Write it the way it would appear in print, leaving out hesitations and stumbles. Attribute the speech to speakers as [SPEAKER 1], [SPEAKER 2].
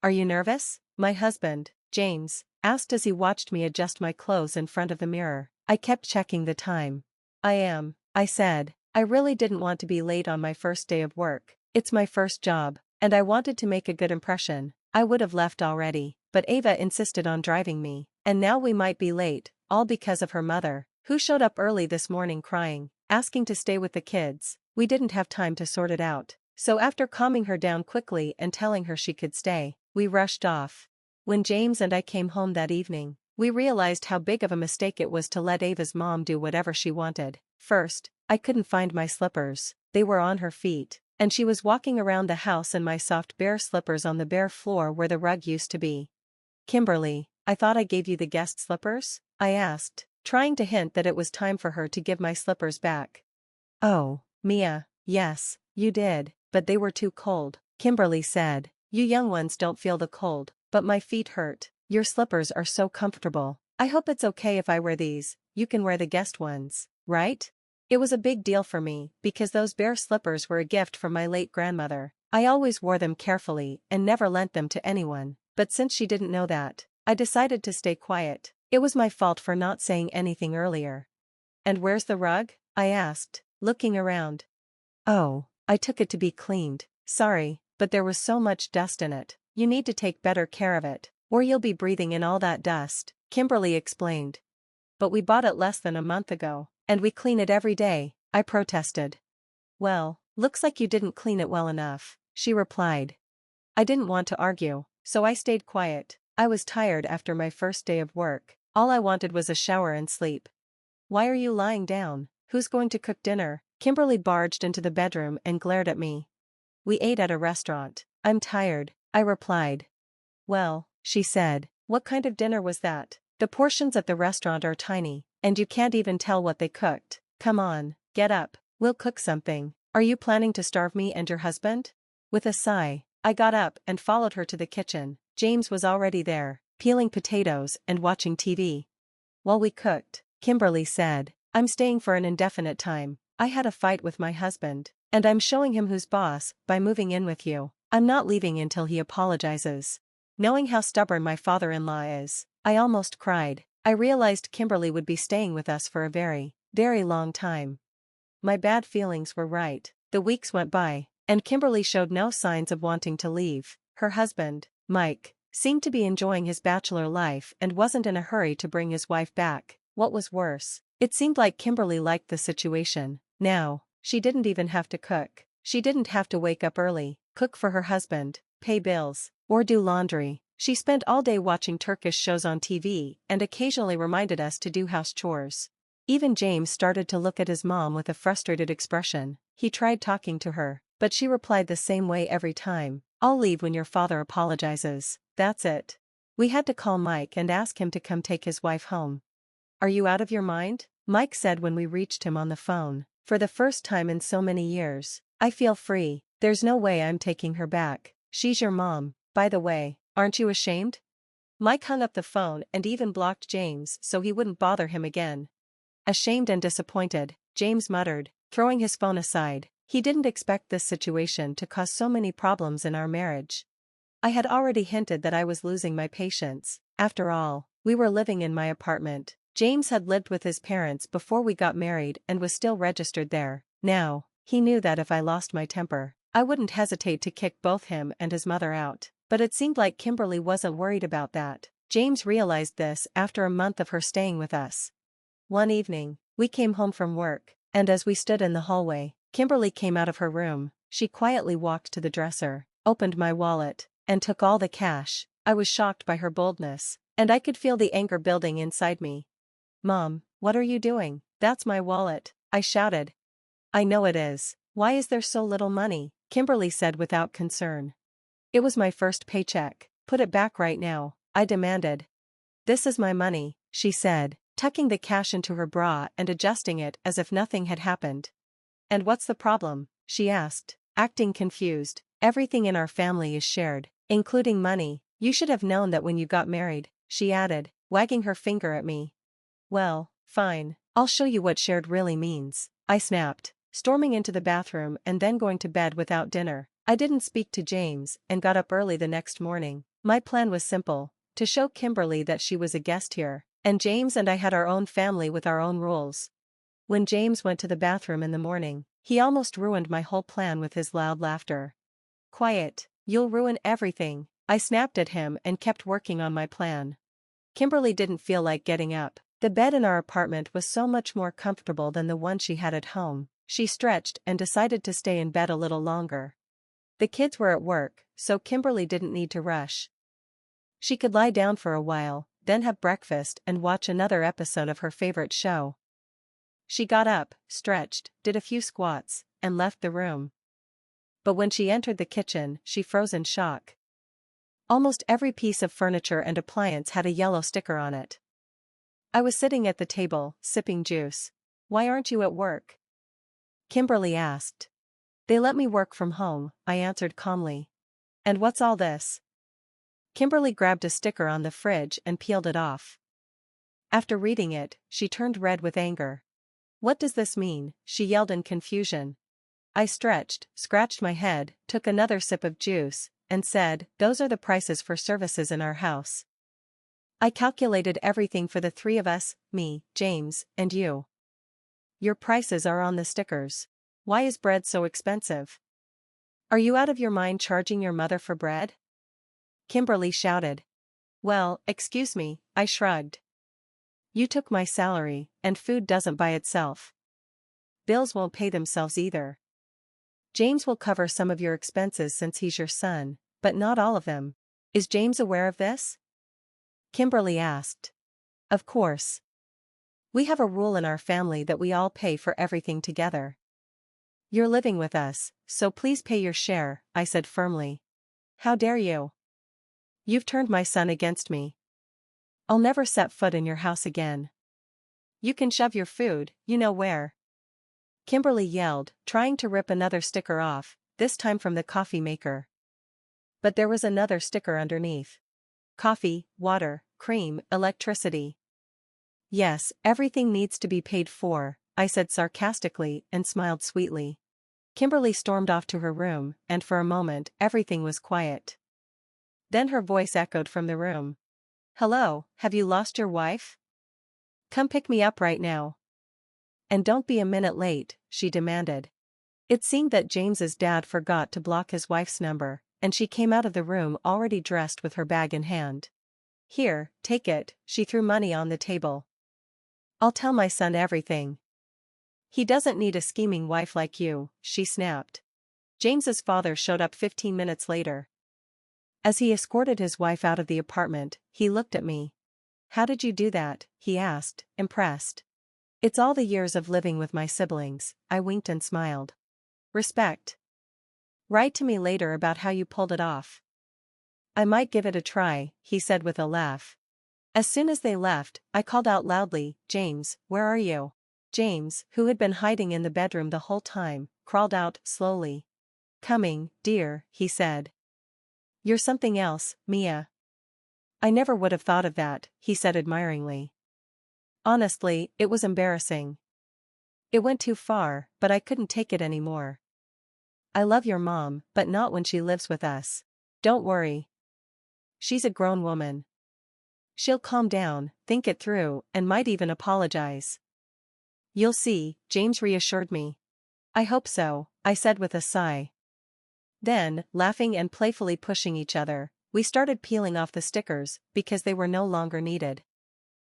[SPEAKER 1] Are you nervous? My husband, James, asked as he watched me adjust my clothes in front of the mirror. I kept checking the time. I am, I said. I really didn't want to be late on my first day of work. It's my first job, and I wanted to make a good impression. I would have left already, but Ava insisted on driving me, and now we might be late, all because of her mother, who showed up early this morning crying, asking to stay with the kids. We didn't have time to sort it out, so after calming her down quickly and telling her she could stay, we rushed off. When James and I came home that evening, we realized how big of a mistake it was to let Ava's mom do whatever she wanted. First, I couldn't find my slippers. They were on her feet, and she was walking around the house in my soft bare slippers on the bare floor where the rug used to be. Kimberly, I thought I gave you the guest slippers? I asked, trying to hint that it was time for her to give my slippers back. Oh, Mia, yes, you did, but they were too cold, Kimberly said. You young ones don't feel the cold, but my feet hurt. Your slippers are so comfortable. I hope it's okay if I wear these. You can wear the guest ones, right? It was a big deal for me, because those bare slippers were a gift from my late grandmother. I always wore them carefully and never lent them to anyone, but since she didn't know that, I decided to stay quiet. It was my fault for not saying anything earlier. And where's the rug? I asked, looking around. Oh, I took it to be cleaned. Sorry, but there was so much dust in it. You need to take better care of it, or you'll be breathing in all that dust, Kimberly explained. But we bought it less than a month ago, and we clean it every day, I protested. Well, looks like you didn't clean it well enough, she replied. I didn't want to argue, so I stayed quiet. I was tired after my first day of work. All I wanted was a shower and sleep. Why are you lying down? Who's going to cook dinner? Kimberly barged into the bedroom and glared at me. We ate at a restaurant. I'm tired, I replied. Well, she said, what kind of dinner was that? The portions at the restaurant are tiny, and you can't even tell what they cooked. Come on, get up, we'll cook something. Are you planning to starve me and your husband? With a sigh, I got up and followed her to the kitchen. James was already there, peeling potatoes and watching TV. While we cooked, Kimberly said, I'm staying for an indefinite time. I had a fight with my husband, and I'm showing him who's boss by moving in with you. I'm not leaving until he apologizes. Knowing how stubborn my father-in-law is, I almost cried. I realized Kimberly would be staying with us for a very, very long time. My bad feelings were right. The weeks went by, and Kimberly showed no signs of wanting to leave. Her husband, Mike, seemed to be enjoying his bachelor life and wasn't in a hurry to bring his wife back. What was worse, it seemed like Kimberly liked the situation. Now, she didn't even have to cook. She didn't have to wake up early, cook for her husband, pay bills, or do laundry. She spent all day watching Turkish shows on TV and occasionally reminded us to do house chores. Even James started to look at his mom with a frustrated expression. He tried talking to her, but she replied the same way every time. I'll leave when your father apologizes. That's it. We had to call Mike and ask him to come take his wife home. Are you out of your mind? Mike said when we reached him on the phone. For the first time in so many years, I feel free. There's no way I'm taking her back. She's your mom, by the way. Aren't you ashamed? Mike hung up the phone and even blocked James so he wouldn't bother him again. Ashamed and disappointed, James muttered, throwing his phone aside. He didn't expect this situation to cause so many problems in our marriage. I had already hinted that I was losing my patience. After all, we were living in my apartment. James had lived with his parents before we got married and was still registered there. Now, he knew that if I lost my temper, I wouldn't hesitate to kick both him and his mother out. But it seemed like Kimberly wasn't worried about that. James realized this after a month of her staying with us. One evening, we came home from work, and as we stood in the hallway, Kimberly came out of her room. She quietly walked to the dresser, opened my wallet, and took all the cash. I was shocked by her boldness, and I could feel the anger building inside me. Mom, what are you doing? That's my wallet, I shouted. I know it is. Why is there so little money? Kimberly said without concern. It was my first paycheck. Put it back right now, I demanded. This is my money, she said, tucking the cash into her bra and adjusting it as if nothing had happened. And what's the problem? She asked, acting confused. Everything in our family is shared, including money. You should have known that when you got married, she added, wagging her finger at me. Well, fine, I'll show you what shared really means, I snapped, storming into the bathroom and then going to bed without dinner. I didn't speak to James and got up early the next morning. My plan was simple, to show Kimberly that she was a guest here, and James and I had our own family with our own rules. When James went to the bathroom in the morning, he almost ruined my whole plan with his loud laughter. "Quiet, you'll ruin everything," I snapped at him and kept working on my plan. Kimberly didn't feel like getting up. The bed in our apartment was so much more comfortable than the one she had at home. She stretched and decided to stay in bed a little longer. The kids were at work, so Kimberly didn't need to rush. She could lie down for a while, then have breakfast and watch another episode of her favorite show. She got up, stretched, did a few squats, and left the room. But when she entered the kitchen, she froze in shock. Almost every piece of furniture and appliance had a yellow sticker on it. I was sitting at the table, sipping juice. "Why aren't you at work?" Kimberly asked. "They let me work from home," I answered calmly. "And what's all this?" Kimberly grabbed a sticker on the fridge and peeled it off. After reading it, she turned red with anger. "What does this mean?" she yelled in confusion. I stretched, scratched my head, took another sip of juice, and said, "Those are the prices for services in our house. I calculated everything for the three of us, me, James, and you. Your prices are on the stickers. Why is bread so expensive? Are you out of your mind charging your mother for bread?" Kimberly shouted. "Well, excuse me," I shrugged. "You took my salary, and food doesn't buy itself. Bills won't pay themselves either. James will cover some of your expenses since he's your son, but not all of them. Is James aware of this?" Kimberly asked. "Of course. We have a rule in our family that we all pay for everything together. You're living with us, so please pay your share," I said firmly. "How dare you? You've turned my son against me. I'll never set foot in your house again. You can shove your food, you know where." Kimberly yelled, trying to rip another sticker off, this time from the coffee maker. But there was another sticker underneath. Coffee, water, cream, electricity. "Yes, everything needs to be paid for," I said sarcastically and smiled sweetly. Kimberly stormed off to her room, and for a moment everything was quiet. Then her voice echoed from the room. "Hello, have you lost your wife? Come pick me up right now. And don't be a minute late," she demanded. It seemed that James's dad forgot to block his wife's number, and she came out of the room already dressed with her bag in hand. "Here, take it," she threw money on the table. "I'll tell my son everything. He doesn't need a scheming wife like you," she snapped. James's father showed up 15 minutes later. As he escorted his wife out of the apartment, he looked at me. "How did you do that?" he asked, impressed. "It's all the years of living with my siblings," I winked and smiled. "Respect. Write to me later about how you pulled it off." "I might give it a try," he said with a laugh. As soon as they left, I called out loudly, "James, where are you?" James, who had been hiding in the bedroom the whole time, crawled out slowly. "Coming, dear," he said. "You're something else, Mia." "I never would have thought of that," he said admiringly. Honestly, it was embarrassing. It went too far, but I couldn't take it anymore. "I love your mom, but not when she lives with us. Don't worry. She's a grown woman. She'll calm down, think it through, and might even apologize." "You'll see," James reassured me. "I hope so," I said with a sigh. Then, laughing and playfully pushing each other, we started peeling off the stickers, because they were no longer needed.